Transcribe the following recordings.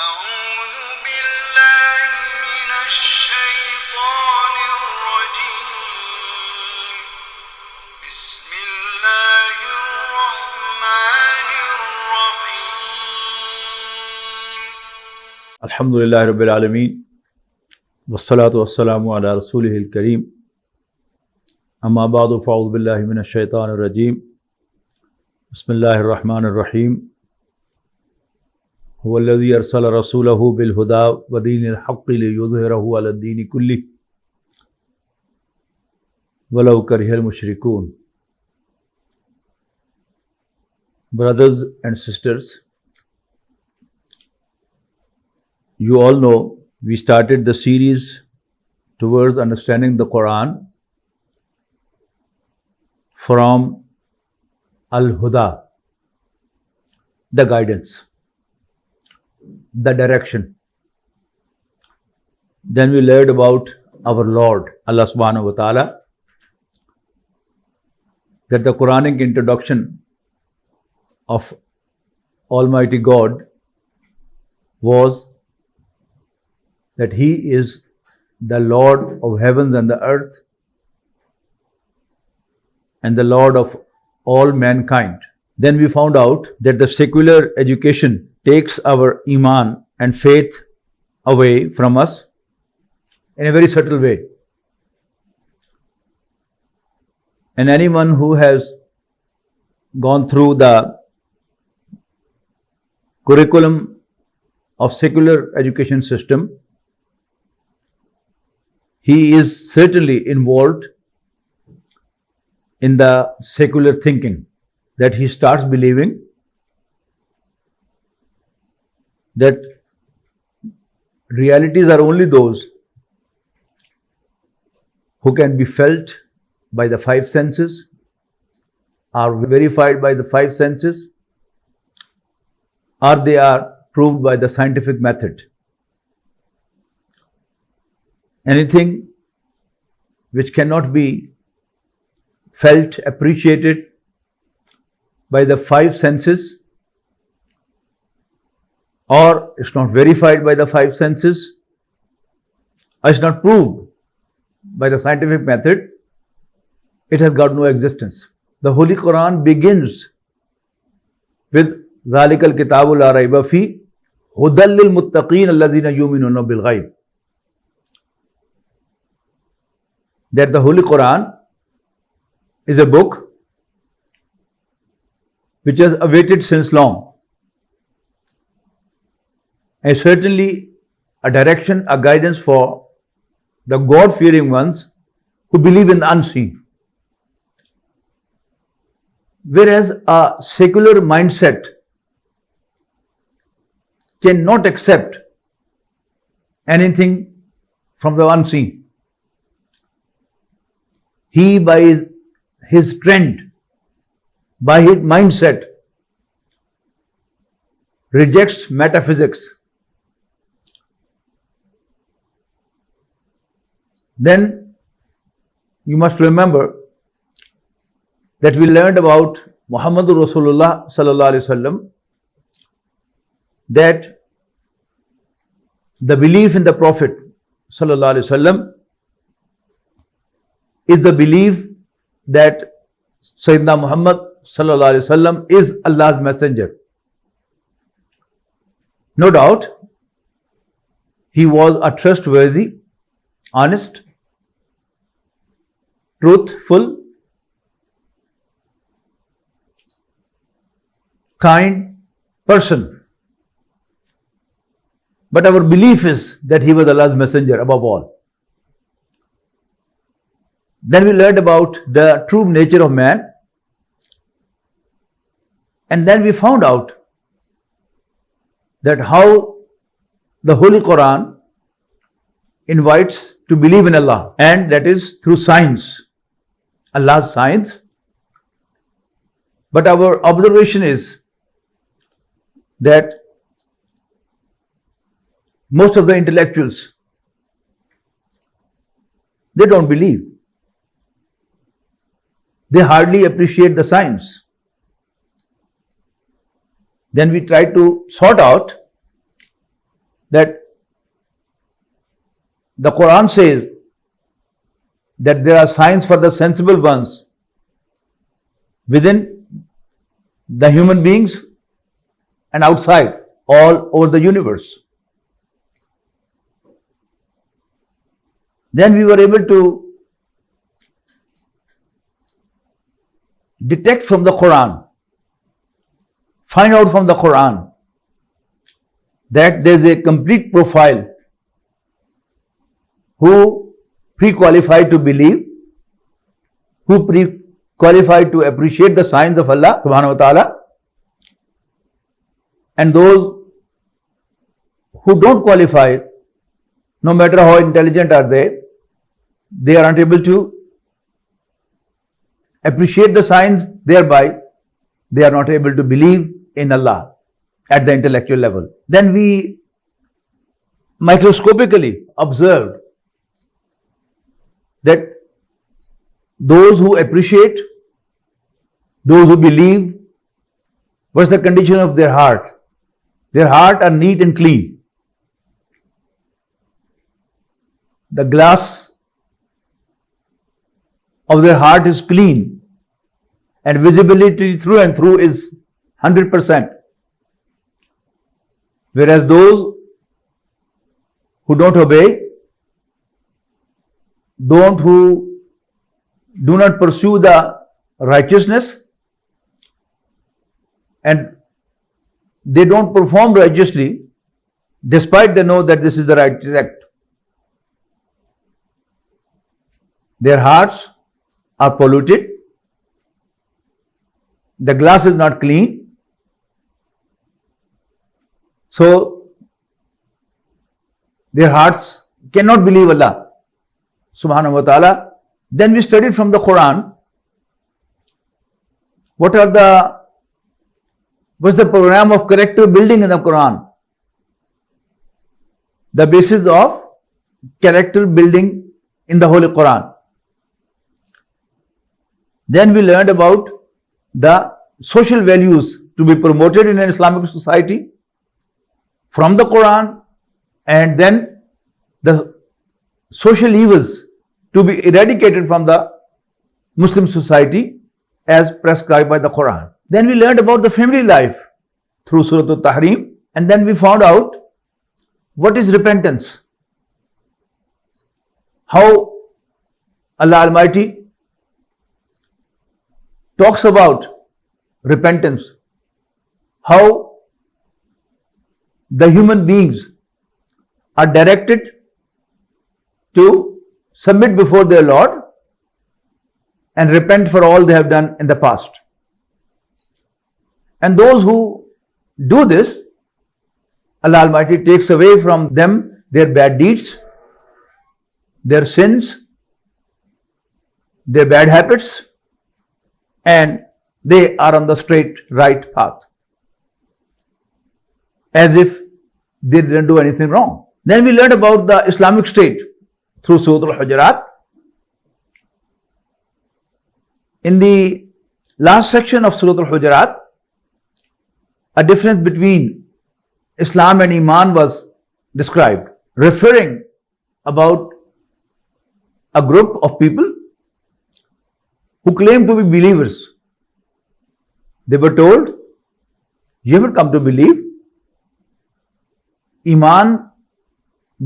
أعوذ بالله من الشيطان الرجيم بسم الله الرحمن الرحيم الحمد لله رب العالمين والصلاة والسلام على رسوله الكريم أما بعد فأعوذ بالله من الشيطان الرجيم بسم الله الرحمن الرحيم هو الذي أرسل رسوله بالهدى ودين الحق ليظهره على الدين كله ولو كره المشركون. Brothers and sisters, you all know we started the series towards understanding the Quran from Al-Huda, the guidance, the direction. Then we learned about our Lord, Allah subhanahu wa ta'ala, that the Quranic introduction of Almighty God was that He is the Lord of heavens and the earth and the Lord of all mankind. Then we found out that the secular education takes our iman and faith away from us in a very subtle way. And anyone who has gone through the curriculum of secular education system, he is certainly involved in the secular thinking, that he starts believing that realities are only those who can be felt by the five senses, are verified by the five senses, or they are proved by the scientific method. Anything which cannot be felt, appreciated by the five senses, or it's not verified by the five senses, or it's not proved by the scientific method, it has got no existence. The Holy Quran begins with ذَلِكَ الْكِتَابُ لَا رَيْبَ فِيهِ هُدًى لِلْمُتَّقِينَ الَّذِينَ يُؤْمِنُونَ بِالْغَيْبِ. That the Holy Quran is a book which has awaited since long, and certainly a direction, a guidance for the God-fearing ones who believe in the unseen. Whereas a secular mindset cannot accept anything from the unseen. He, by his trend, by his mindset, rejects metaphysics. Then you must remember that we learned about Muhammadur Rasulullah sallallahu alaihi wasallam, that the belief in the Prophet sallallahu alaihi wasallam is the belief that Sayyidina Muhammad sallallahu alaihi wasallam is Allah's messenger. No doubt, he was a trustworthy, honest, truthful, kind person. But our belief is that he was Allah's messenger above all. Then we learned about the true nature of man, and then we found out that how the Holy Quran invites to believe in Allah, and that is through science, Allah's science. But our observation is that most of the intellectuals, they don't believe. They hardly appreciate the science. Then we try to sort out that the Quran says that there are signs for the sensible ones within the human beings and outside, all over the universe. Then we were able to detect from the Quran, find out from the Quran that there is a complete profile who pre-qualified to believe, who pre-qualified to appreciate the signs of Allah subhanahu wa ta'ala, and those who don't qualify, no matter how intelligent are they are unable to appreciate the signs, thereby they are not able to believe in Allah at the intellectual level. Then we microscopically observed that those who appreciate, those who believe, what's the condition of their heart? Their heart are neat and clean. The glass of their heart is clean and visibility through and through is 100%. Whereas those who don't obey, who do not pursue the righteousness, and they don't perform righteously despite they know that this is the right act. Their hearts are polluted, the glass is not clean, so their hearts cannot believe Allah subhanahu wa ta'ala. Then we studied from the Quran what's the program of character building in the Quran, the basis of character building in the Holy Quran. Then we learned about the social values to be promoted in an Islamic society from the Quran, and then the social evils to be eradicated from the Muslim society as prescribed by the Quran. Then we learned about the family life through Surah Al-Tahrim, and then we found out what is repentance, how Allah Almighty talks about repentance, how the human beings are directed to submit before their Lord and repent for all they have done in the past. And those who do this, Allah Almighty takes away from them their bad deeds, their sins, their bad habits, and they are on the straight right path, as if they didn't do anything wrong. Then we learned about the Islamic State through Surah Al-Hujurat. In the last section of Surah Al-Hujurat, a difference between Islam and Iman was described, referring about a group of people who claim to be believers. They were told, you haven't come to believe. Iman,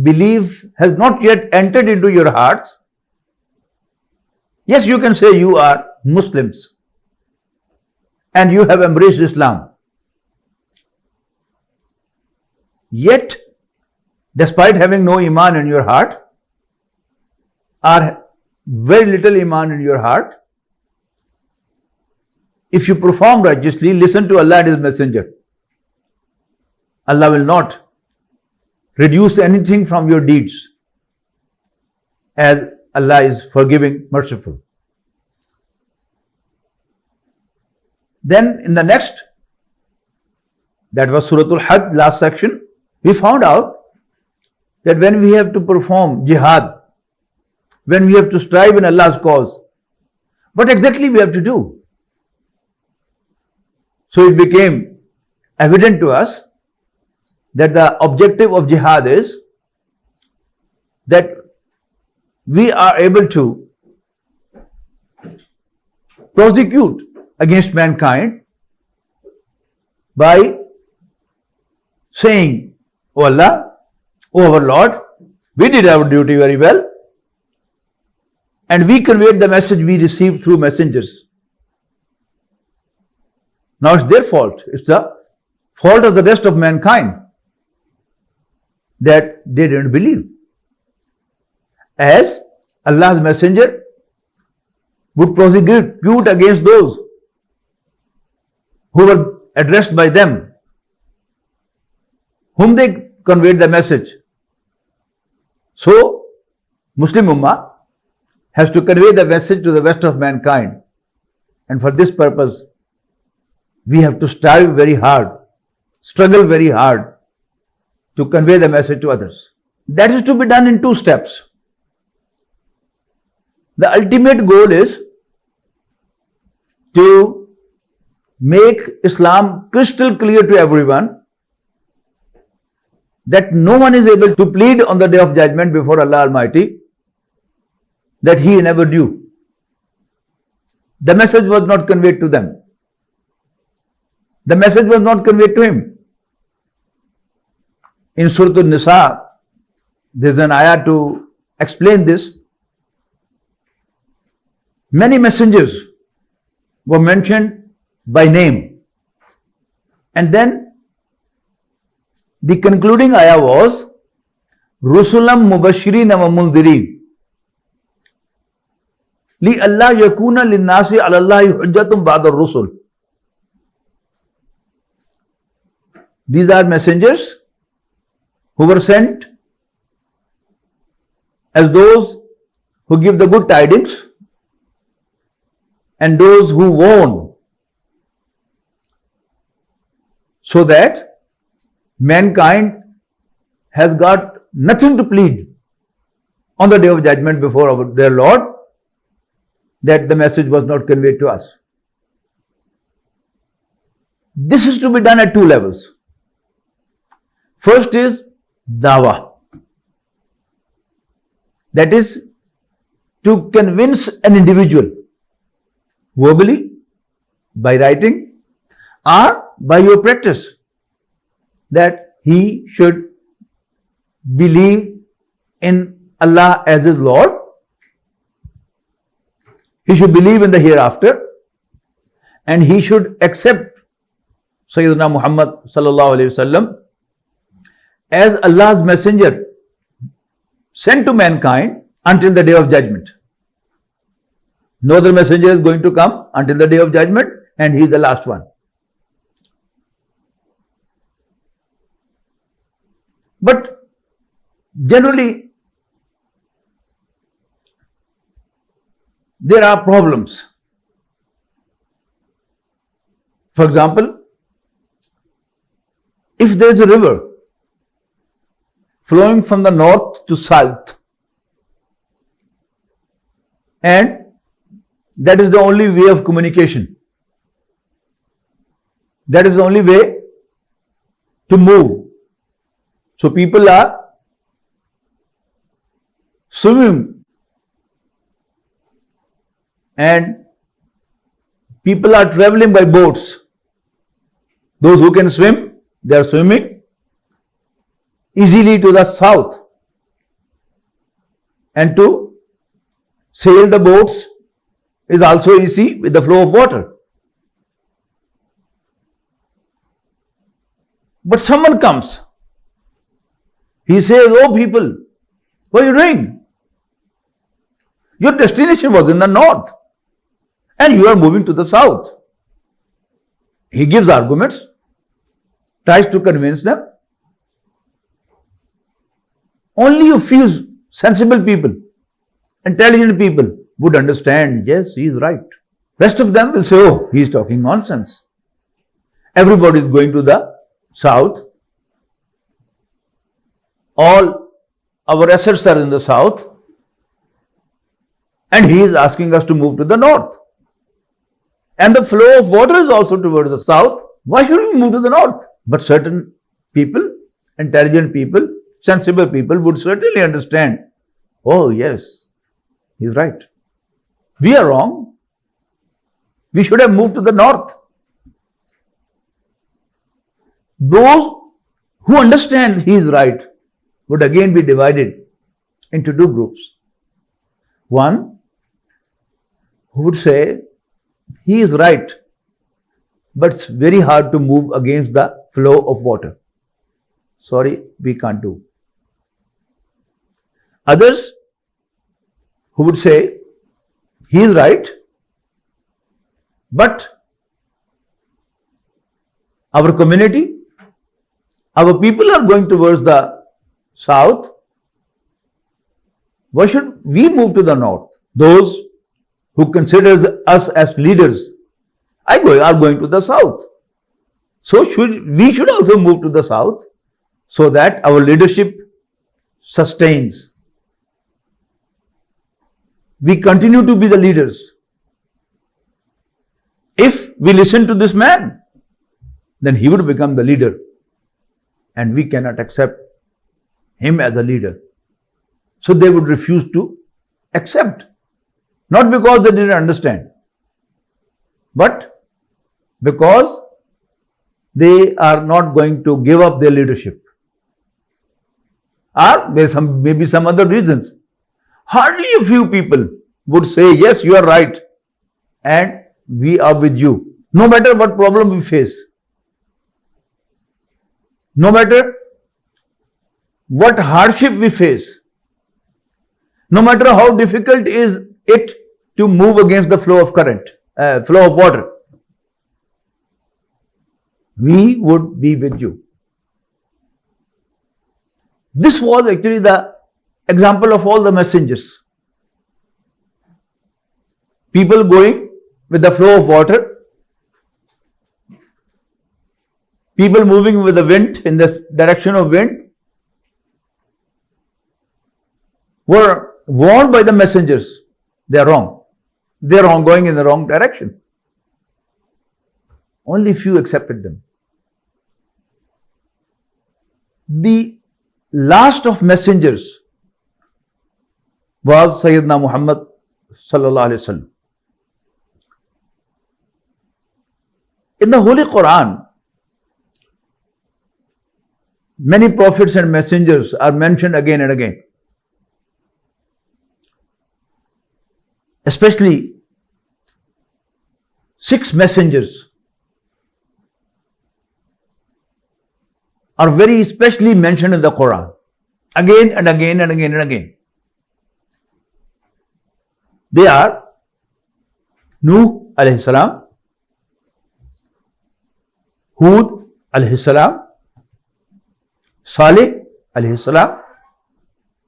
belief, has not yet entered into your hearts. Yes, you can say you are Muslims and you have embraced Islam. Yet, despite having no Iman in your heart, or very little Iman in your heart, if you perform righteously, listen to Allah and His Messenger, Allah will not reduce anything from your deeds, as Allah is forgiving, merciful. Then in the next, that was Surah Al-Hajj, last section, we found out that when we have to perform jihad, when we have to strive in Allah's cause, what exactly we have to do? So it became evident to us that the objective of jihad is that we are able to prosecute against mankind by saying, "O Allah, O our Lord, we did our duty very well and we conveyed the message we received through messengers. Now it's their fault. It's the fault of the rest of mankind that they didn't believe." As Allah's messenger would prosecute against those who were addressed by them, whom they conveyed the message. So, Muslim Ummah has to convey the message to the rest of mankind. And for this purpose, we have to strive very hard, struggle very hard to convey the message to others. That is to be done in two steps. The ultimate goal is to make Islam crystal clear to everyone that no one is able to plead on the Day of Judgment before Allah Almighty that he never knew. The message was not conveyed to them. The message was not conveyed to him. In Surah An-Nisa, there is an ayah to explain this. Many messengers were mentioned by name. And then the concluding ayah was, Rusulam Mubashirin wa Mundhirin. Li Allah yakuna linnasi ala Allahi hujjatum ba'da rusul. These are messengers who were sent as those who give the good tidings and those who warn, so that mankind has got nothing to plead on the Day of Judgment before their Lord that the message was not conveyed to us. This is to be done at two levels. First is dawah. That is to convince an individual verbally, by writing, or by your practice, that he should believe in Allah as his Lord, he should believe in the hereafter, and he should accept Sayyidina Muhammad sallallahu alaihi wasallam as Allah's messenger sent to mankind until the Day of Judgment. No other messenger is going to come until the Day of Judgment, and he is the last one. But generally, there are problems. For example, if there is a river flowing from the north to south, and that is the only way of communication, that is the only way to move. So people are swimming and people are traveling by boats. Those who can swim, they are swimming easily to the south, and to sail the boats is also easy with the flow of water. But someone comes, he says, "Oh people, what are you doing? Your destination was in the north and you are moving to the south." He gives arguments, tries to convince them. Only a few sensible people, intelligent people would understand, yes, he is right. Rest of them will say, "Oh, he is talking nonsense. Everybody is going to the south. All our assets are in the south, and he is asking us to move to the north. And the flow of water is also towards the south. Why should we move to the north?" But certain people intelligent people, sensible people would certainly understand, oh yes, he's right. We are wrong. We should have moved to the north. Those who understand he is right would again be divided into two groups. One who would say he is right, but it's very hard to move against the flow of water. Sorry, we can't do. Others who would say he is right, but our community, our people are going towards the south. Why should we move to the north? Those who considers us as leaders are going to the south. So we should also move to the south so that our leadership sustains. We continue to be the leaders. If we listen to this man, then he would become the leader. And we cannot accept him as a leader. So they would refuse to accept. Not because they didn't understand, but because they are not going to give up their leadership. Or maybe some other reasons. Hardly a few people would say, yes, you are right, and we are with you. No matter what problem we face, no matter what hardship we face, no matter how difficult is it to move against the flow of flow of water, we would be with you. This was actually the example of all the messengers. People going with the flow of water, people moving with the wind in the direction of wind, were warned by the messengers. They are wrong. They are wrong, going in the wrong direction. Only few accepted them. The last of messengers was Sayyidina Muhammad sallallahu alaihi wasallam. In the Holy Quran, many prophets and messengers are mentioned again and again. Especially 6 messengers are very specially mentioned in the Quran. Again and again and again and again. They are Nuh alayhi salam, Hud alayhi salam, Salih alayhi salam,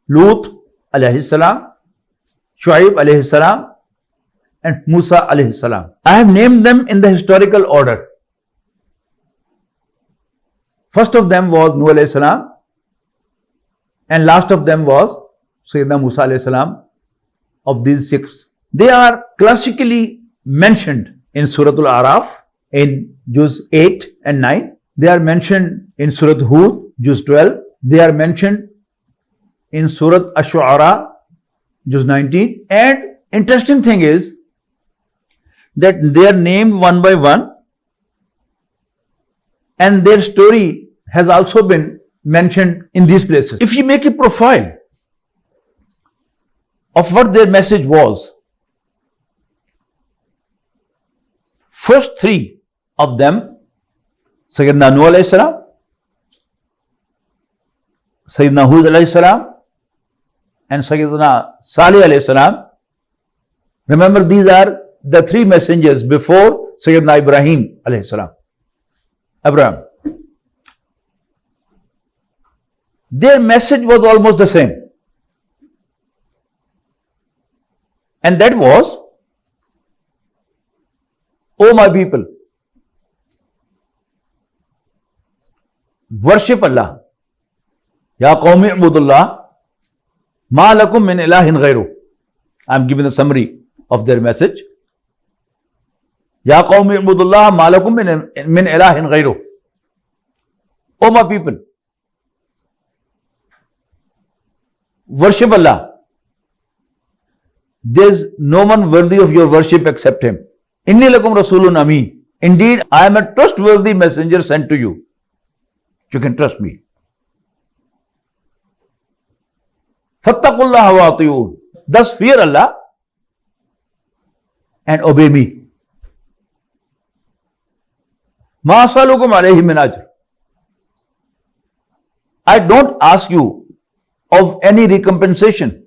Lut alayhi salam, Shuaib alayhi salam, and Musa alayhi salam. I have named them in the historical order. First of them was Nuh alayhi salam, and last of them was Sayyidina Musa alayhi salam. Of these 6, they are classically mentioned in Surah Al-Araf in Juz 8 and 9. They are mentioned in Surah Hud, Juz 12. They are mentioned in Surah Ash-Shu'ara, Juz 19. And interesting thing is that they are named one by one, and their story has also been mentioned in these places. If you make a profile of what their message was, first 3 of them, Sayyidina Nuh alayhi salam, Sayyidina Hud alayhi salam, and Sayyidina Salih alayhi salam. Remember, these are the 3 messengers before Sayyidina Ibrahim alayhi salam. Abraham. Their message was almost the same. And that was, O my people, worship Allah. Ya qawmi ibudullah, ma lakum min ilahin ghayru. I am giving a summary of their message. Ya qawmi ibudullah, ma lakum min ilahin ghayru. O my people, worship Allah. There is no one worthy of your worship except Him. Inni lakum rasulun ameen. Indeed, I am a trustworthy messenger sent to you. You can trust me. Fattaqullaha wa atiyun. Thus fear Allah and obey me. Ma asalukum alayhi min ajr. I don't ask you of any recompensation,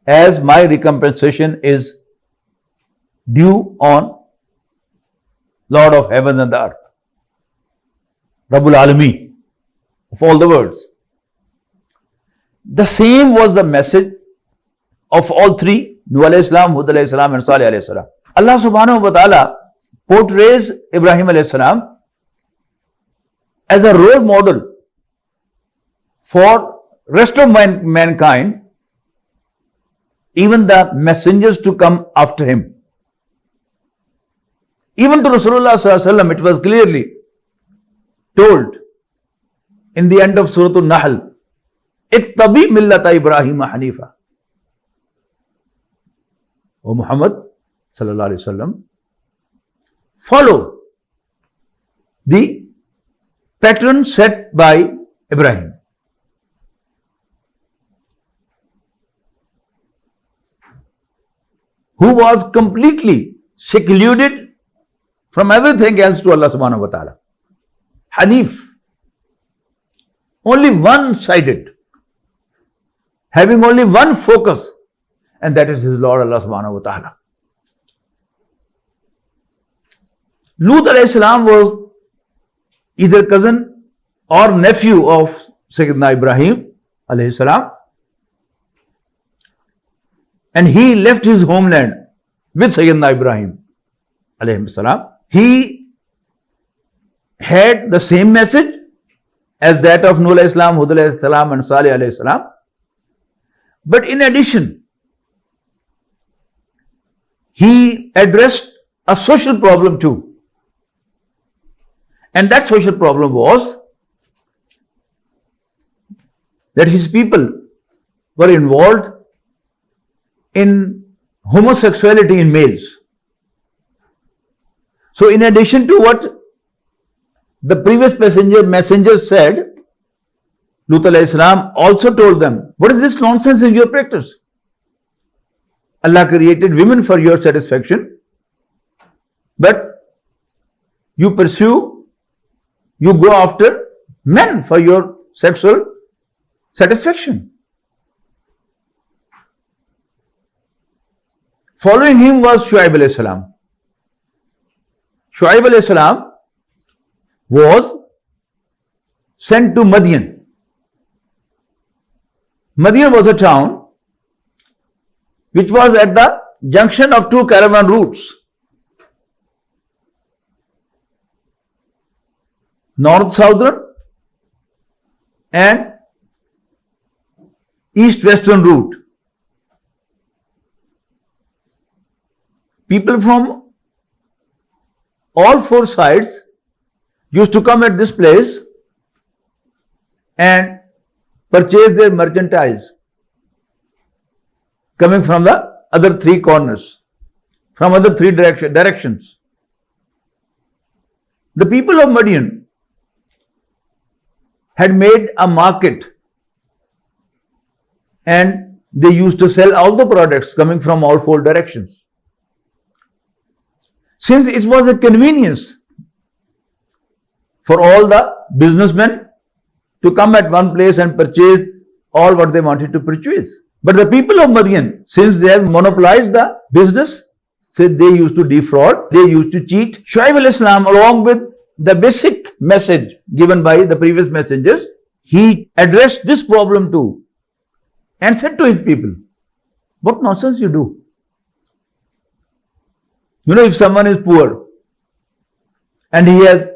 as my recompensation is due on Lord of heaven and the earth, Rabbul Alameen, of all the worlds. The same was the message of all three, Nuh alayhi salam, Hud alayhi salam and Salih alayhi salam. Allah subhanahu wa ta'ala portrays Ibrahim alayhi salam as a role model for rest of mankind, even the messengers to come after him. Even to Rasulullah sallallahu alaihi wasallam, it was clearly told in the end of Surah An-Nahl, ittabi millata Ibrahim hanifa. O Muhammad sallallahu alaihi wasallam, follow the pattern set by Ibrahim. Who was completely secluded from everything else to Allah subhanahu wa ta'ala. Hanif. Only one-sided. Having only one focus, and that is his Lord Allah subhanahu wa ta'ala. Lut alayhi salam was either cousin or nephew of Sayyidina Ibrahim alayhi salam, and he left his homeland with Sayyidina Ibrahim alayhi salam. He had the same message as that of Nuh alayhi salam, Hud alayhi salam and Salih alayhi salam, but in addition, he addressed a social problem too. And that social problem was that his people were involved in homosexuality in males. So in addition to what the previous messenger said, Lut alayhi salam also told them, what is this nonsense in your practice? Allah created women for your satisfaction, but you go after men for your sexual satisfaction. Following him was Shu'aib alayhi salam. Shu'aib alayhi salam was sent to Madian. Madian was a town which was at the junction of two caravan routes, north-southern and east-western route. People from all four sides used to come at this place and purchase their merchandise coming from the other three corners, from other three directions. The people of Madian had made a market and they used to sell all the products coming from all four directions. Since it was a convenience for all the businessmen to come at one place and purchase all what they wanted to purchase. But the people of Madian, since they have monopolized the business, so they used to defraud, they used to cheat. Shu'aib alayhi salam, along with the basic message given by the previous messengers, he addressed this problem too and said to his people, what nonsense you do? You know, if someone is poor and he has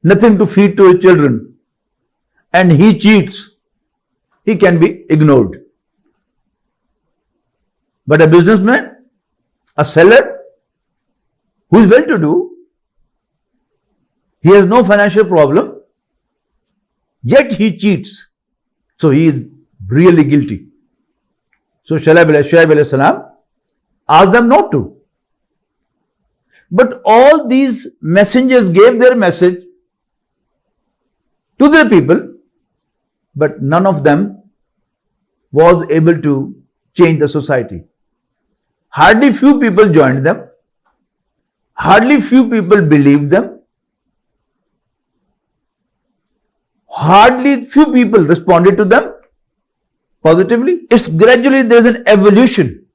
nothing to feed to his children and he cheats, he can be ignored. But a businessman, a seller who is well-to-do, he has no financial problem, yet he cheats. So he is really guilty. So Shuaib alayhi salam asked them not to. But all these messengers gave their message to their people, but none of them was able to change the society. Hardly few people joined them. Hardly few people believed them. Hardly few people responded to them positively. It's gradually there's an evolution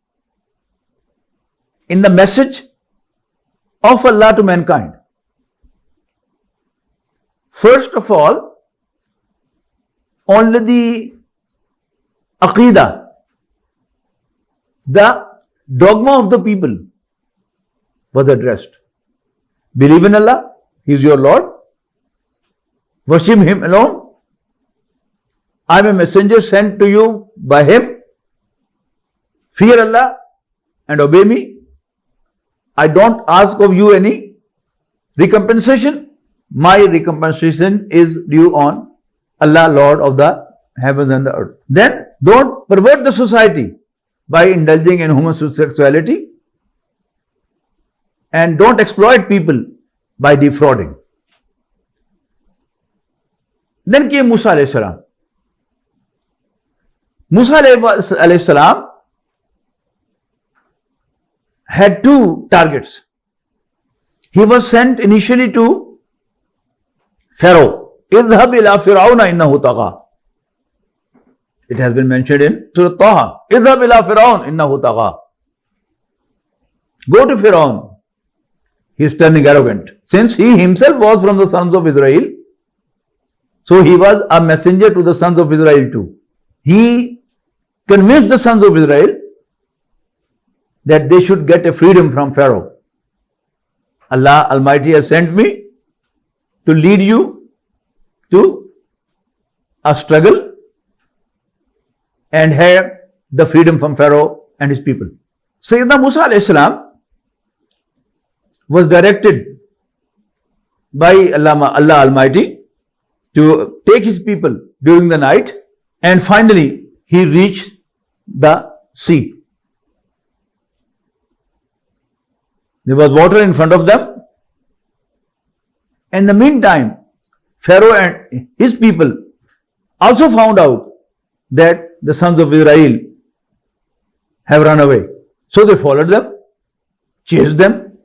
in the message of Allah to mankind. First of all, only the Aqidah, the dogma of the people was addressed. Believe in Allah, He is your Lord. Worship Him alone. I am a messenger sent to you by Him. Fear Allah and obey me. I don't ask of you any recompensation. My recompensation is due on Allah, Lord of the heavens and the earth. Then don't pervert the society by indulging in homosexuality, and don't exploit people by defrauding. Then came Musa alayhi salam. Musa alayhi salam had two targets. He was sent initially to Pharaoh. اذهب إلى فرعون إنه طغى. It has been mentioned in Surah Taha. اذهب إلى فرعون إنه طغى. Go to Pharaoh. He is turning arrogant. Since he himself was from the sons of Israel, so he was a messenger to the sons of Israel too. He convinced the sons of Israel that they should get a freedom from Pharaoh. Allah Almighty has sent me to lead you to a struggle and have the freedom from Pharaoh and his people. Sayyidina Musa alayhi salam was directed by Allah Almighty to take his people during the night, and finally he reached the sea. There was water in front of them. In the meantime, Pharaoh and his people also found out that the sons of Israel have run away. So they followed them, chased them.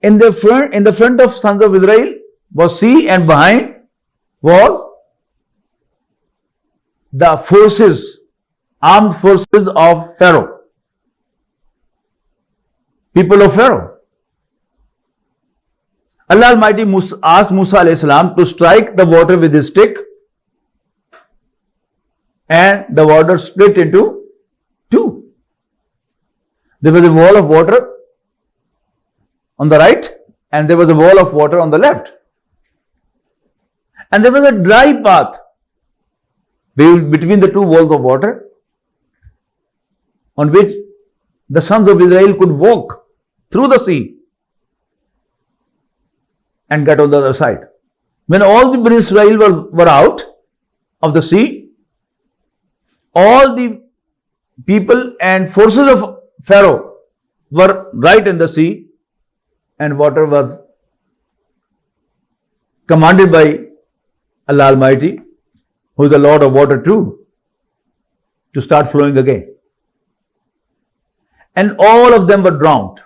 In the front of sons of Israel was sea, and behind was the forces, armed forces of Pharaoh, people of Pharaoh. Allah Almighty asked Musa alayhi salam to strike the water with his stick, and the water split into two. There was a wall of water on the right, and there was a wall of water on the left. And there was a dry path between the two walls of water on which the sons of Israel could walk through the sea and get on the other side. When all the Bani Israel were out of the sea, all the people and forces of Pharaoh were right in the sea, and water was commanded by Allah Almighty, who is the Lord of water too, to start flowing again. And all of them were drowned.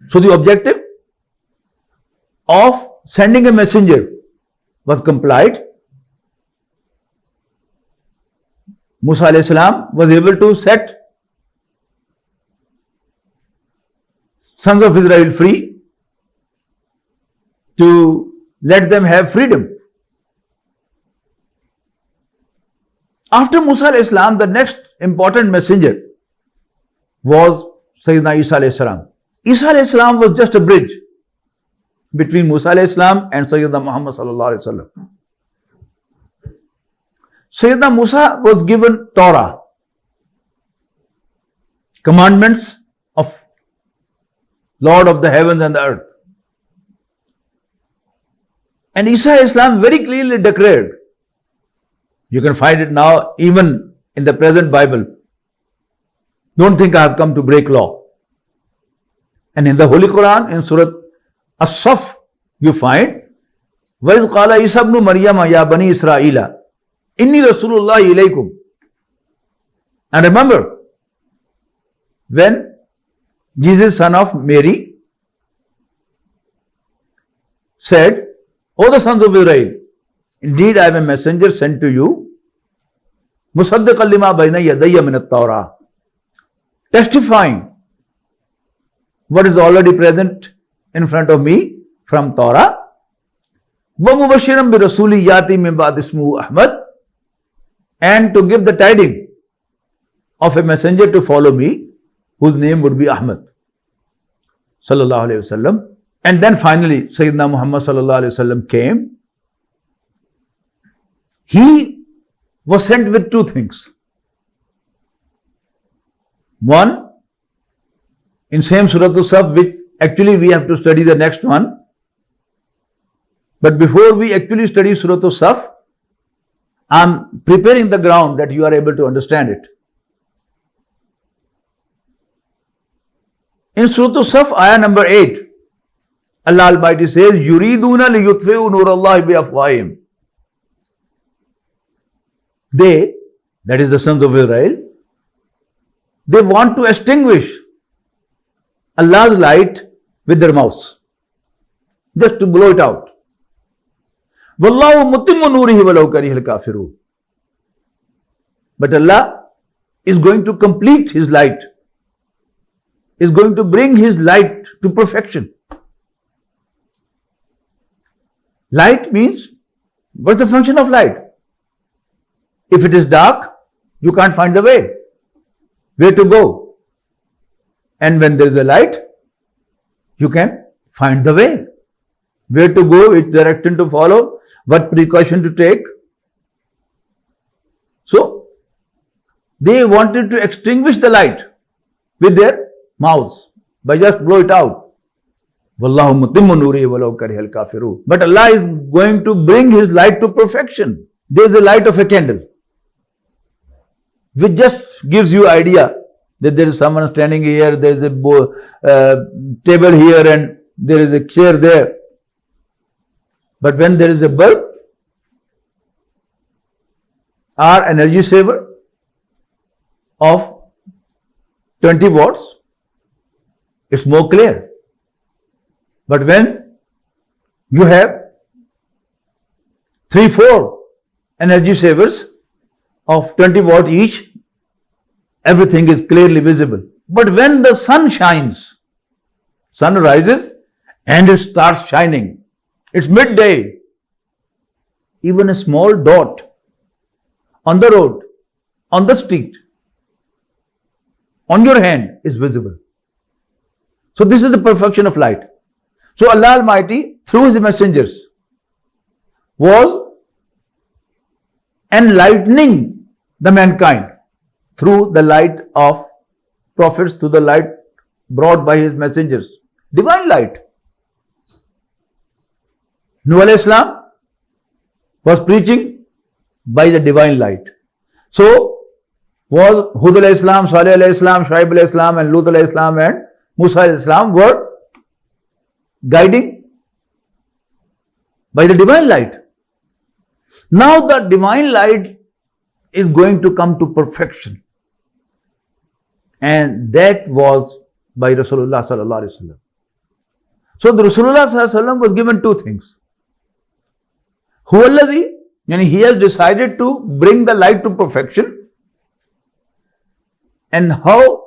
So the objective of sending a messenger was complied. Musa alayhi salam was able to set sons of Israel free, to let them have freedom. After Musa alayhi salam, the next important messenger was Sayyidina Isa alayhi salam. Isa alayhi salam was just a bridge between Musa alayhi salam and Sayyidina Muhammad sallallahu alayhi wasallam. Sayyidina Musa was given Torah, commandments of Lord of the heavens and the earth. And Isa Islam very clearly declared. You can find it now even in the present Bible. Don't think I have come to break law. And in the Holy Quran, in Surah As-Saf, you find, وَإِذْ قَالَ عِيسَى ابْنُ مَرْيَمَ يَا بَنِي إِسْرَائِيلَ إِنِّي رَسُولُ اللَّهِ إِلَيْكُمْ. And remember, when Jesus, son of Mary, said, O the sons of Israel, indeed I am a messenger sent to you, مُصَدِّقًا لِمَا بَيْنَ يَدَيَّ مِنَ التَّوْرَاةِ, testifying what is already present in front of me from Torah, وَمُبَشِّرًا بِرَسُولِ يَاتِي مِن بَعْدِ اسْمُهُ أَحْمَدَ, and to give the tidings of a messenger to follow me, whose name would be Ahmad, sallallahu alayhi wasallam. And then finally, Sayyidina Muhammad sallallahu alayhi wasallam came. He was sent with two things. One, in same Surah As-Saf, which actually we have to study the next one. But before we actually study Surah As-Saf, I am preparing the ground that you are able to understand it. In Surah As-Saf, ayah number 8, Allah Almighty says, يُرِيدُونَ لِيُطْفِئُوا نُورَ اللَّهِ بِأَفْوَاهِهِمْ. They, that is the sons of Israel, they want to extinguish Allah's light with their mouths, just to blow it out. وَاللَّهُ مُتِمُّ نُورِهِ وَلَوْ كَرِهَ الْكَافِرُونَ. But Allah is going to complete His light, is going to bring His light to perfection. Light means, what's the function of light? If it is dark, you can't find the way, where to go. And when there is a light, you can find the way, where to go, which direction to follow, what precaution to take. So, they wanted to extinguish the light with their mouths by just blow it out. Wallahu mutimmu nurihi walau karihal kafirun. But Allah is going to bring His light to perfection. There is a light of a candle, which just gives you idea that there is someone standing here, there is a table here, and there is a chair there. But when there is a bulb or energy saver of 20 watts, it's more clear. But when you have 3-4 energy savers of 20 watt each, everything is clearly visible. But when the sun shines, sun rises and it starts shining, it's midday, even a small dot on the road, on the street, on your hand is visible. So this is the perfection of light. So Allah Almighty, through His messengers, was enlightening the mankind through the light of prophets, through the light brought by His messengers. Divine light. Nuh alayhi Islam was preaching by the divine light. So was Hud alayhi Islam, Salih alayhi Islam, Shuaib alayhi Islam, and Lut alayhi Islam, and Musa alayhi Islam were guiding by the divine light. Now the divine light is going to come to perfection, and that was by Rasulullah sallallahu alaihi wasallam. So the Rasulullah sallallahu alaihi wasallam was given two things. Huwallazi, yani he has decided to bring the light to perfection, and how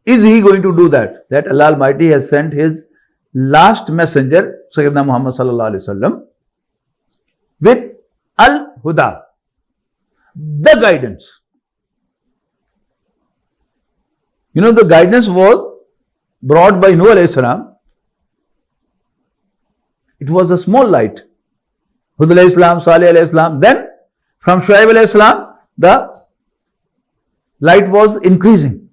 is he going to do that? That Allah Almighty has sent His last messenger, Sayyidina Muhammad sallallahu alaihi wasallam, with Al-Huda, the guidance. You know, the guidance was brought by Nuh alayhi salam. It was a small light. Hud alayhi salam, Salih alayhi salam. Then from Shuaib alayhi salam, the light was increasing.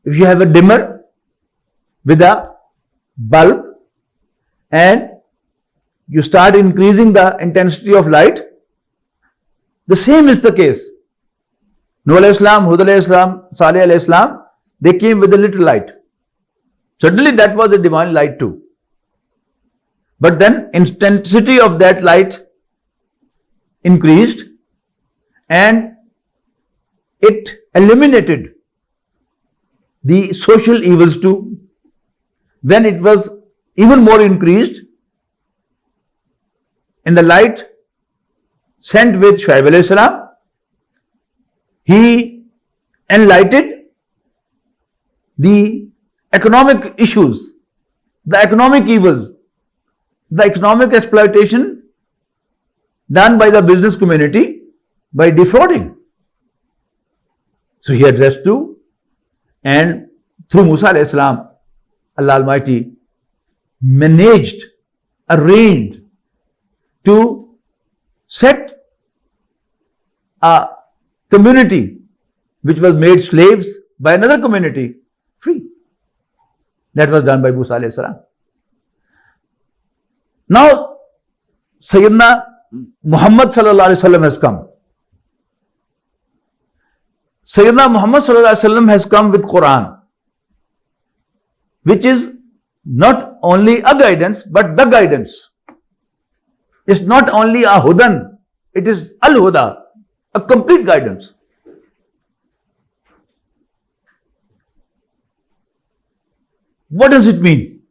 If you have a dimmer with a bulb and you start increasing the intensity of light. The same is the case. Nuh alayhi salam, Hud alayhi salam, Salih alayhi salam, they came with a little light. Certainly that was a divine light too. But then intensity of that light increased and it eliminated the social evils too. When it was even more increased in the light sent with Shuaib alayhi salam, he enlightened the economic issues, the economic evils, the economic exploitation done by the business community by defrauding. So he addressed to, and through Musa alayhi salam, Allah Almighty managed, arranged to set a community which was made slaves by another community free. That was done by Musa alayhi salam. Now, Sayyidina Muhammad sallallahu alaihi wasallam has come. Sayyidina Muhammad sallallahu alaihi wasallam has come with Quran, which is not only a guidance, but the guidance. It's not only a hudan, it is al-huda, a complete guidance. What does it mean?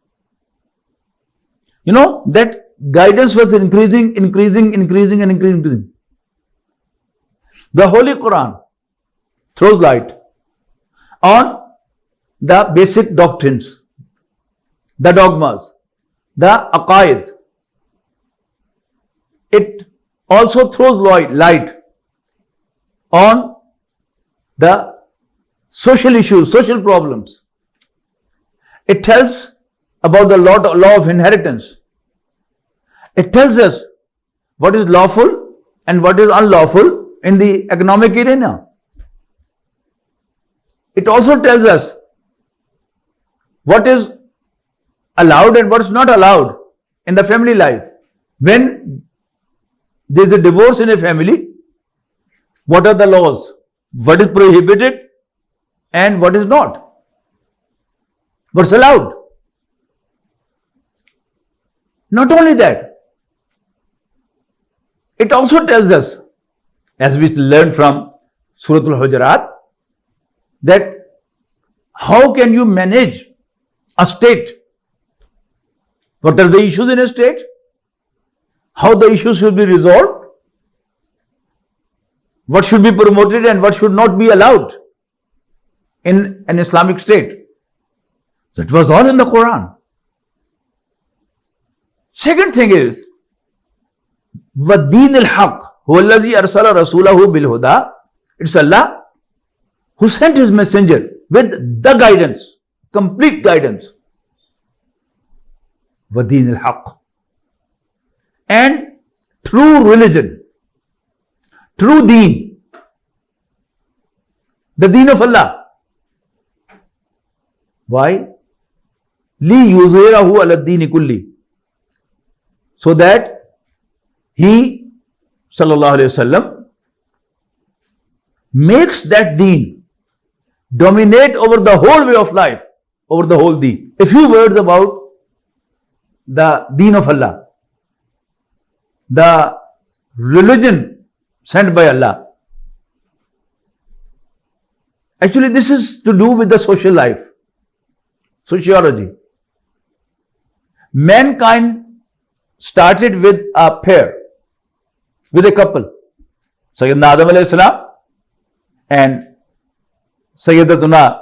You know, that guidance was increasing. The Holy Quran throws light on the basic doctrines, the dogmas, the aqaid. It also throws light on the social issues, social problems. It tells about the law of inheritance. It tells us what is lawful and what is unlawful in the economic arena. It also tells us what is allowed and what is not allowed in the family life. When there is a divorce in a family, what are the laws? What is prohibited and what is not? What's allowed? Not only that, it also tells us, as we learned from Surah Al-Hujurat, that how can you manage a state? What are the issues in a state? How the issues should be resolved? What should be promoted and what should not be allowed in an Islamic state? So it was all in the Quran. Second thing is, وَالدِّينِ الْحَقِّ هُوَ الَّذِي أَرْسَلَ رَسُولَهُ بِالْهُدَى. It's Allah who sent His messenger with the guidance, complete guidance. وَالدِّينِ الْحَقِّ. And true religion, true deen, the deen of Allah. Why? لِيُظْهِرَهُ عَلَى الدِّينِ كُلِّهِ. So that He, sallallahu alayhi wasallam, makes that deen dominate over the whole way of life, over the whole deen. A few words about the deen of Allah, the religion sent by Allah. Actually, this is to do with the social life, sociology. Mankind started with a pair, with a couple, Sayyidina Adam alayhi salam and Sayyidatuna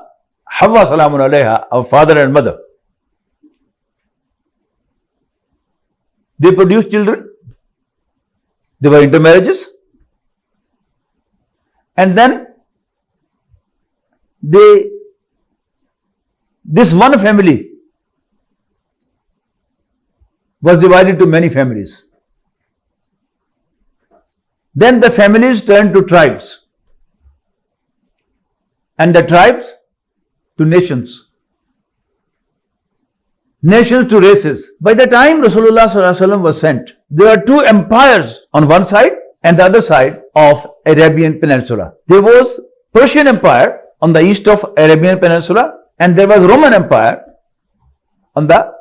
Hawwa salamun alayha, our father and mother. They produced children. They were intermarriages. And then this one family was divided to many families. Then the families turned to tribes, and the tribes to nations. nations to races. By the time Rasulullah sallallahu alaihi wasallam was sent, there were two empires on one side and the other side of Arabian Peninsula. There was Persian Empire on the east of Arabian Peninsula, and there was Roman Empire on the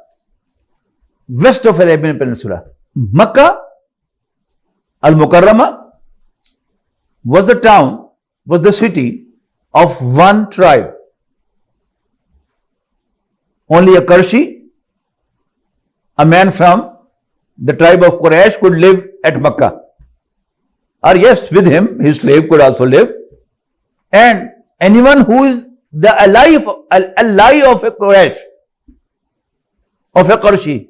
west of Arabian Peninsula. Makkah al-Mukarramah was the town, was the city of one tribe. Only a Qurayshi, a man from the tribe of Quraysh, could live at Makkah. Or yes, with him, his slave could also live. And anyone who is the ally of a Quraysh, of a Qurayshi,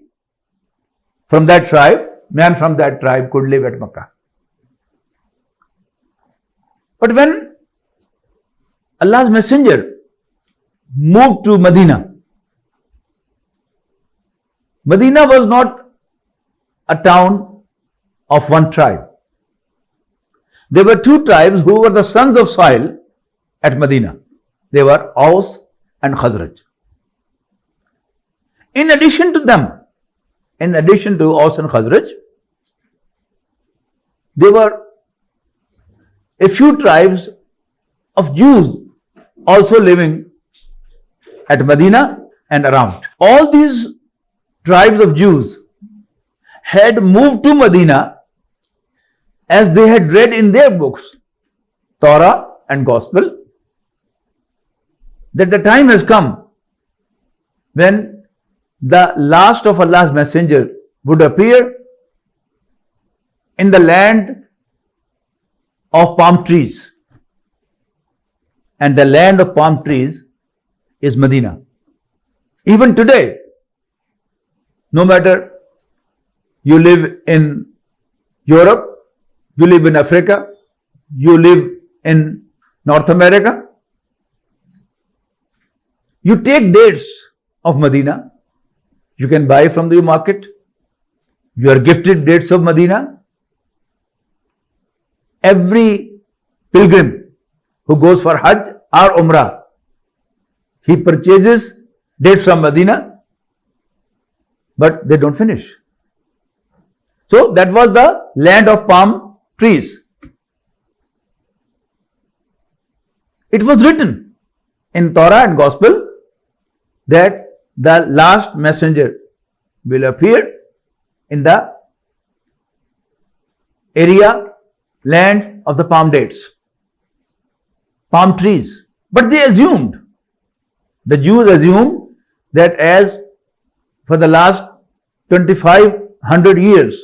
from that tribe, man from that tribe could live at Makkah. But when Allah's Messenger moved to Medina, Medina was not a town of one tribe. There were two tribes who were the sons of soil at Medina. They were Aus and Khazraj. In addition to Aus and Khazraj, there were a few tribes of Jews also living at Medina and around. All these tribes of Jews had moved to Medina as they had read in their books, Torah and Gospel, that the time has come when the last of Allah's Messenger would appear in the land of palm trees. And the land of palm trees is Medina. Even today, no matter you live in Europe, you live in Africa, you live in North America, you take dates of Medina, you can buy from the market, you are gifted dates of Medina. Every pilgrim who goes for Hajj or Umrah, he purchases dates from Medina, but they don't finish. So that was the land of palm trees. It was written in Torah and Gospel that the last messenger will appear in the land of the palm dates, palm trees. But they assumed, the Jews assumed, that as for the last 2500 years,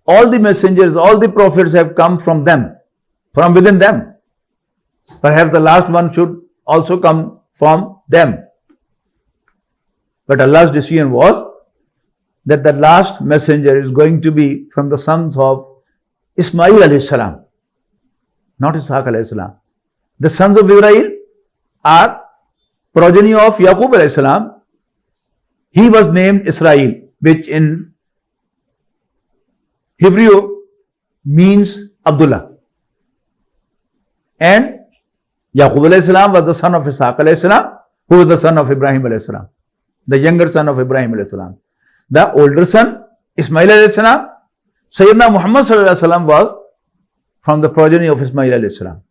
all the messengers, all the prophets have come from them, from within them. Perhaps the last one should also come from them. But Allah's decision was that the last messenger is going to be from the sons of Ismail alayhi salam, not Ishaq alayhi salam. The sons of Israel are progeny of Yaqub alayhi salam. He was named Israel, which in Hebrew means Abdullah. And Yaqub alayhi salam was the son of Ishaq alayhi salam, who was the son of Ibrahim alayhi salam, the younger son of Ibrahim alayhi salam. The older son, Ismail alayhi salam, Sayyidina Muhammad sallallahu alayhi wasallam was from the progeny of Ismail alayhi salam.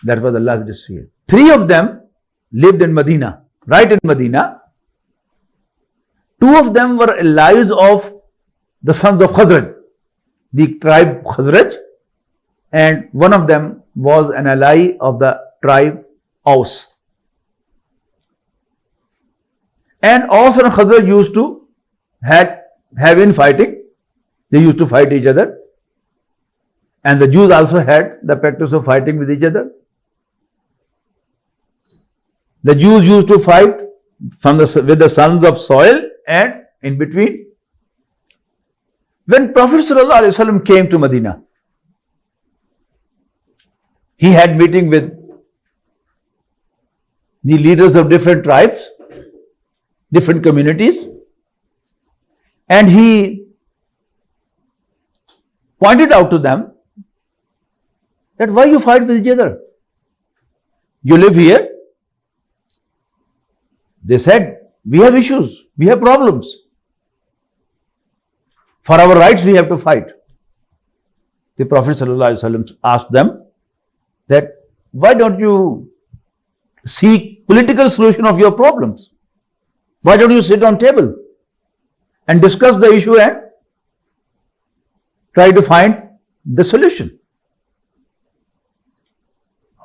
That was Allah's decision. Three of them lived in Medina, right in Medina. Two of them were allies of the sons of Khazraj, the tribe Khazraj, and one of them was an ally of the tribe Aus. And Aus and Khazraj used to have infighting. They used to fight each other. And the Jews also had the practice of fighting with each other. The Jews used to fight with the sons of soil and in between. When Prophet ﷺ came to Medina, he had meeting with the leaders of different tribes, different communities, and he pointed out to them that why you fight with each other? You live here. They said, we have issues. We have problems. For our rights, we have to fight. The Prophet ﷺ asked them that, why don't you seek political solution of your problems? Why don't you sit on table and discuss the issue and try to find the solution?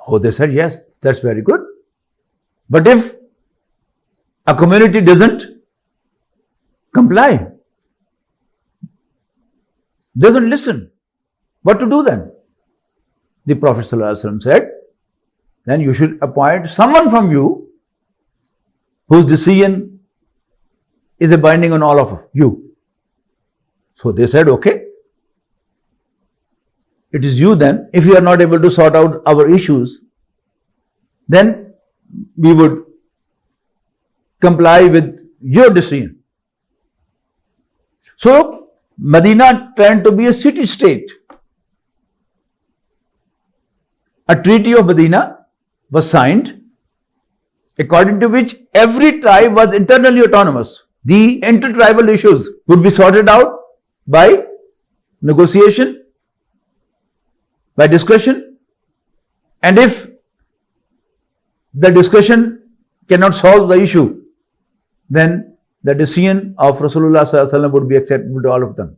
Oh, they said, yes, that's very good. But if a community doesn't comply, doesn't listen, what to do then? The Prophet ﷺ said, then you should appoint someone from you whose decision is a binding on all of you. So they said, okay, it is you then. If you are not able to sort out our issues, then we would comply with your decision. So Medina turned to be a city-state. A treaty of Medina was signed, according to which every tribe was internally autonomous. The intertribal issues would be sorted out by negotiation, by discussion, and if the discussion cannot solve the issue, then the decision of Rasulullah ﷺ would be acceptable to all of them.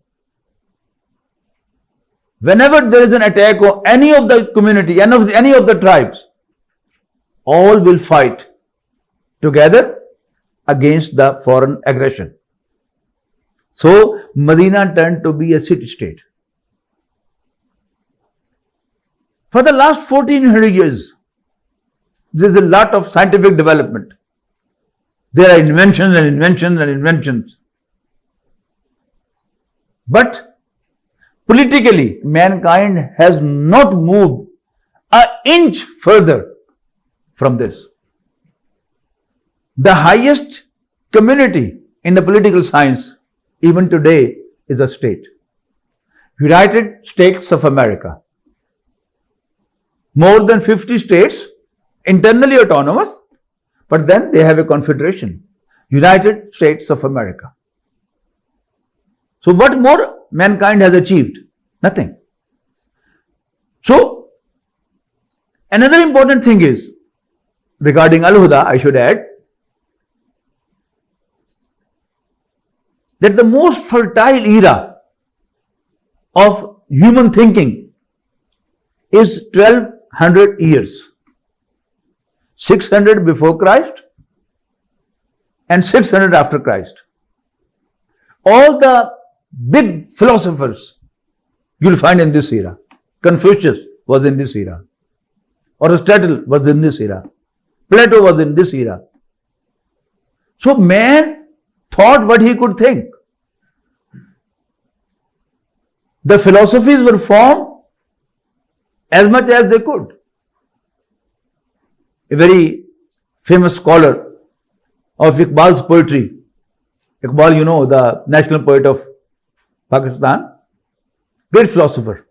Whenever there is an attack on any of the community, any of the tribes, all will fight together against the foreign aggression. So Medina turned to be a city-state. For the last 1400 years, there is a lot of scientific development. There are inventions and inventions and inventions. But politically, mankind has not moved an inch further from this. The highest community in the political science, even today, is a state. United States of America. More than 50 states, internally autonomous, but then they have a confederation. United States of America. So what more mankind has achieved? Nothing. So another important thing is, regarding Al-Huda, I should add, that the most fertile era of human thinking is 1200 years. 600 before Christ and 600 after Christ. All the big philosophers you'll find in this era. Confucius was in this era. Aristotle was in this era. Plato was in this era. So man thought what he could think. The philosophies were formed as much as they could. A very famous scholar of Iqbal's poetry. Iqbal, you know, the national poet of Pakistan. Great philosopher.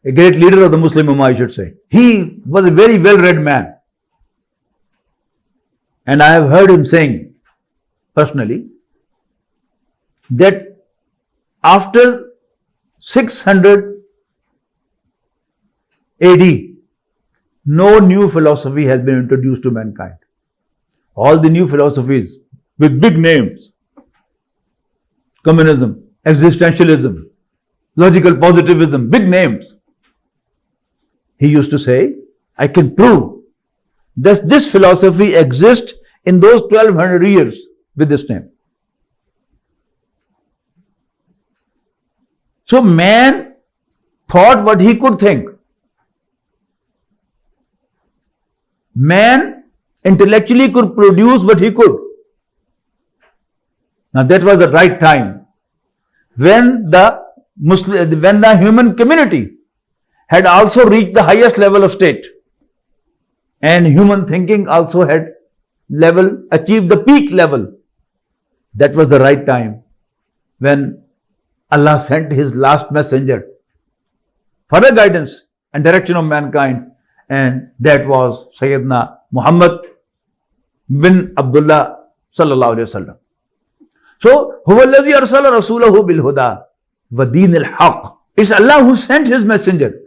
A great leader of the Muslim Ummah, I should say. He was a very well-read man. And I have heard him saying, personally, that after 600 AD, no new philosophy has been introduced to mankind. All the new philosophies with big names, communism, existentialism, logical positivism, big names. He used to say, I can prove that this philosophy exists in those 1200 years with this name. So man thought what he could think. Man intellectually could produce what he could. Now that was the right time when the human community had also reached the highest level of state, and human thinking also had achieved the peak level. That was the right time when Allah sent His last messenger for the guidance and direction of mankind, and that was Sayyidina Muhammad bin Abdullah sallallahu alaihi wasallam. So, huwa allazi arsala rasulahu bil huda wa dinil haqq. It's Allah who sent His messenger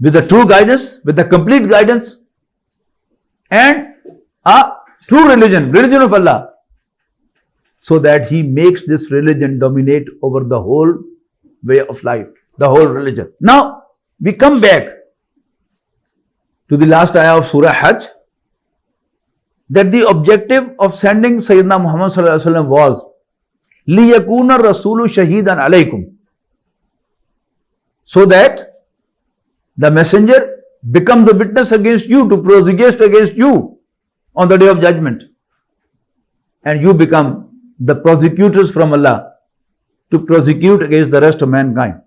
with the true guidance, with the complete guidance, and a true religion, religion of Allah, so that He makes this religion dominate over the whole way of life, the whole religion. Now, we come back to the last ayah of Surah Hajj, that the objective of sending Sayyidina Muhammad sallallahu alaihi wasallam was liyakuna rasulu shahidan alaykum, so that the messenger becomes the witness against you, to prosecute against you on the day of judgment, and you become the prosecutors from Allah to prosecute against the rest of mankind.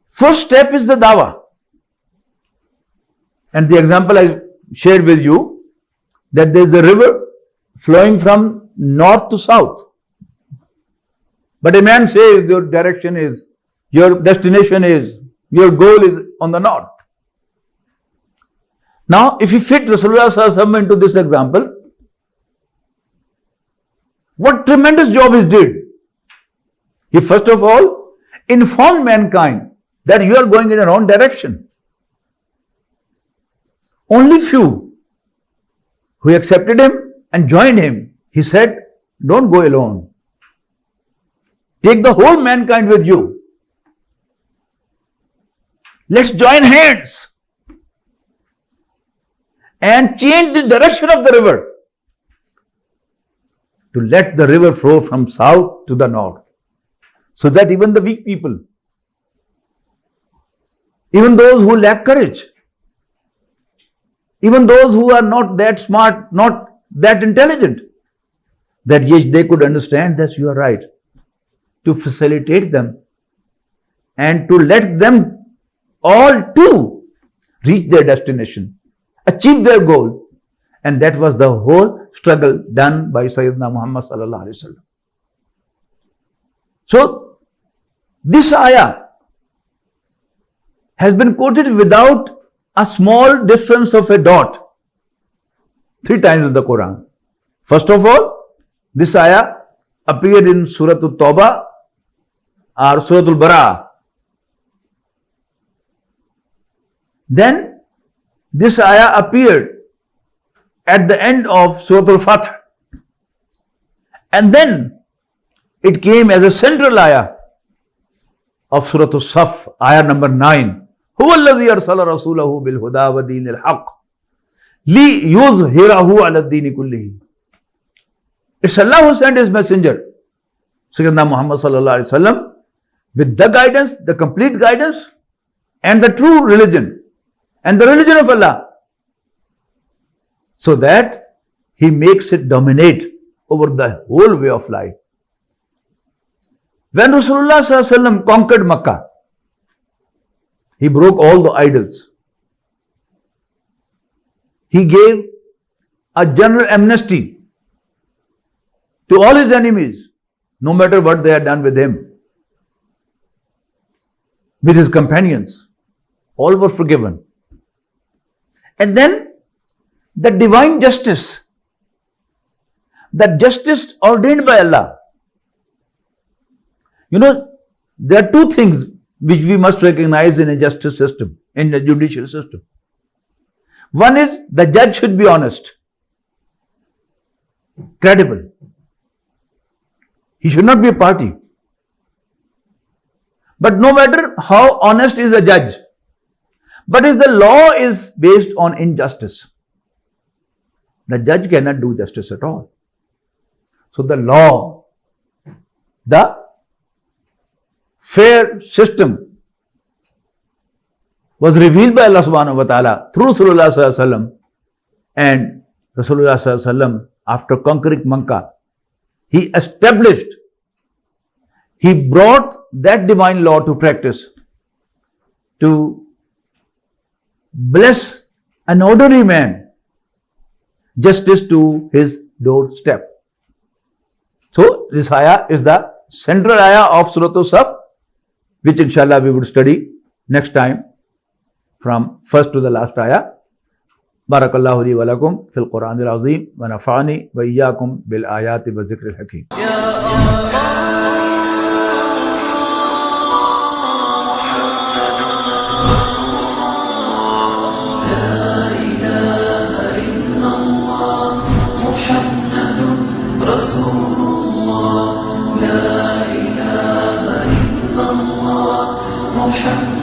First step is the dawah. And the example I shared with you, that there is a river flowing from north to south. But a man says your direction is, your destination is, your goal is on the north. Now, if you fit Rasulullah sallallahu alaihi wasallam into this example, what tremendous job he did. He first of all informed mankind that you are going in the wrong direction. Only few who accepted him and joined him, he said, don't go alone. Take the whole mankind with you. Let's join hands and change the direction of the river, to let the river flow from south to the north, so that even the weak people, even those who lack courage, even those who are not that smart, not that intelligent, that yes, they could understand that you are right, to facilitate them and to let them all too reach their destination, achieve their goal. And that was the whole struggle done by Sayyidina Muhammad sallallahu alaihi wasallam. So, this ayah has been quoted without a small difference of a dot 3 times in the Quran. First of all, this ayah appeared in Surah At-Tawbah or Surah Al-Bara'ah. Then, this ayah appeared at the end of Surah Al-Fath. And then, it came as a central ayah of Surah Al-Saf, ayah number 9. هُوَ الَّذِي أَرْسَلَ رَسُولَهُ بِالْهُدَى وَدِينِ الْحَقِّ لِيُظْهِرَهُ عَلَى الدِّينِ كُلِّهِ. It's Allah who sent His messenger, Sayyidina Muhammad sallallahu alaihi wasallam, with the guidance, the complete guidance, and the true religion, and the religion of Allah, so that He makes it dominate over the whole way of life. When Rasulullah sallallahu alaihi wasallam conquered Makkah, He broke all the idols. He gave a general amnesty to all His enemies, no matter what they had done with Him, with His companions. All were forgiven. And then the divine justice, that justice ordained by Allah. You know, there are 2 things which we must recognize in a justice system, in a judicial system. One is, the judge should be honest, credible. He should not be a party. But no matter how honest is a judge, but if the law is based on injustice, the judge cannot do justice at all. So the law, the fair system was revealed by Allah subhanahu wa ta'ala through Rasulullah sallallahu alaihi wasallam, and Rasulullah sallallahu alaihi wasallam, after conquering Makkah, he established, he brought that divine law to practice, to bless an ordinary man, justice to his doorstep. So this ayah is the central ayah of Surah Al-Saf, which inshallah we would study next time from first to the last ayah. बारकल्लाहु ली व लकुम fill कुरानिल अज़ीम व नफ़अनी व इय्याकुम bill आयाति व ज़िक्रिल हकीम। محمد